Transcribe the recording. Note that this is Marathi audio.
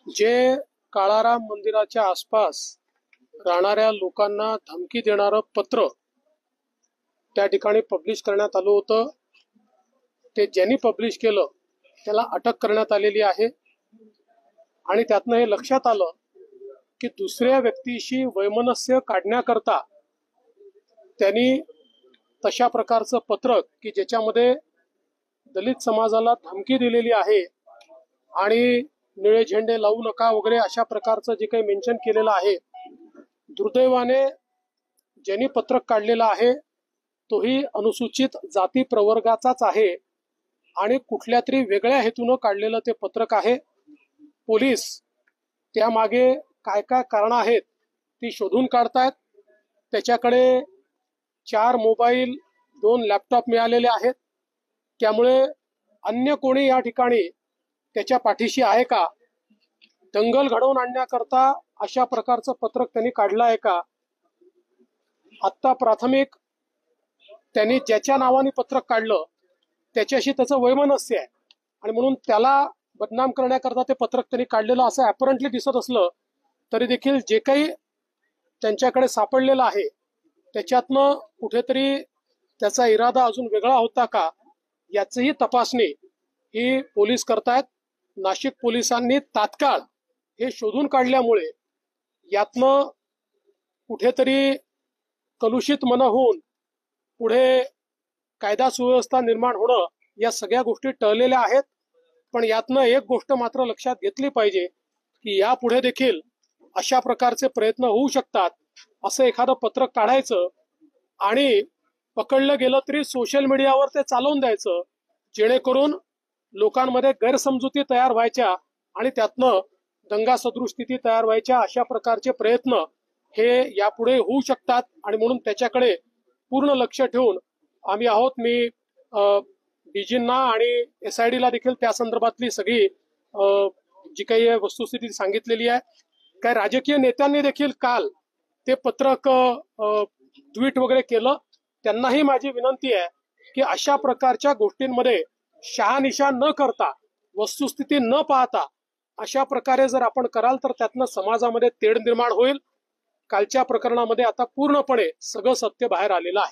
जे काळाराम मंदिराच्या आसपास राहणाऱ्या लोकांना धमकी देणारं पत्र त्या ठिकाणी पब्लिश करण्यात आलं होतं, ते ज्यांनी पब्लिश केलं त्याला अटक करण्यात आलेली आहे। आणि त्यातनं हे लक्षात आलं की दुसऱ्या व्यक्तीशी वैमनस्य काढण्याकरता त्यांनी तशा प्रकारचं पत्रक की ज्याच्यामध्ये दलित समाजाला धमकी दिलेली आहे आणि निळे झेंडे लावू नका वगैरे अशा प्रकारचं जे काही मेन्शन केलेलं आहे, दुर्दैवाने ज्यांनी पत्रक काढलेलं आहे तोही अनुसूचित जाती प्रवर्गाचाच आहे आणि कुठल्या तरी वेगळ्या हेतूनं काढलेलं ते पत्रक आहे। पोलीस त्यामागे काय काय कारण आहेत ती शोधून काढतायत। त्याच्याकडे 4 मोबाईल 2 लॅपटॉप मिळालेले आहेत, त्यामुळे अन्य कोणी या ठिकाणी त्याच्या पाठीशी आहे का, दंगल घडवून आणण्याकरता अशा प्रकारचं पत्रक त्यांनी काढलं आहे का। आत्ता प्राथमिक त्यांनी ज्याच्या नावाने पत्रक काढलं त्याच्याशी त्याचं वैमनस्य आहे आणि म्हणून त्याला बदनाम करण्याकरता ते पत्रक त्यांनी काढलेलं असं ॲपरंटली दिसत असलं तरी देखील जे काही त्यांच्याकडे सापडलेलं आहे त्याच्यातनं कुठेतरी त्याचा इरादा अजून वेगळा होता का याचीही तपासणी ही पोलीस करतायत। नाशिक पोलिसांनी तात्काळ हे शोधून काढल्यामुळे यातनं कुठेतरी कलुषित मन होऊन पुढे कायदा सुव्यवस्था निर्माण होणं या सगळ्या गोष्टी टळलेल्या आहेत। पण यातनं एक गोष्ट मात्र लक्षात घेतली पाहिजे की यापुढे देखील अशा प्रकारचे प्रयत्न होऊ शकतात। असं एखादं पत्रक काढायचं आणि पकडलं गेलं तरी सोशल मीडियावर ते चालवून द्यायचं, जेणेकरून लोकांमध्ये गैरसमजुती तयार व्हायच्या आणि त्यातनं दंगा सदृश स्थिती तयार व्हायच्या अशा प्रकारचे प्रयत्न हे यापुढे होऊ शकतात। आणि म्हणून त्याच्याकडे पूर्ण लक्ष ठेवून आम्ही आहोत। मी डीजींना आणि SID ला देखील त्या संदर्भातली सगळी जी काही वस्तुस्थिती सांगितलेली आहे। काही राजकीय नेत्यांनी देखील काल ते पत्रक ट्विट वगैरे केलं। त्यांनाही माझी विनंती आहे की अशा प्रकारच्या गोष्टींमध्ये शहानिशा न करता, वस्तुस्थिती न पाहता अशा प्रकारे जर आपण कराल तर त्यातनं समाजामध्ये तेढ निर्माण होईल। कालच्या प्रकरणामध्ये आता पूर्णपणे सगळं सत्य बाहेर आलेलं आहे।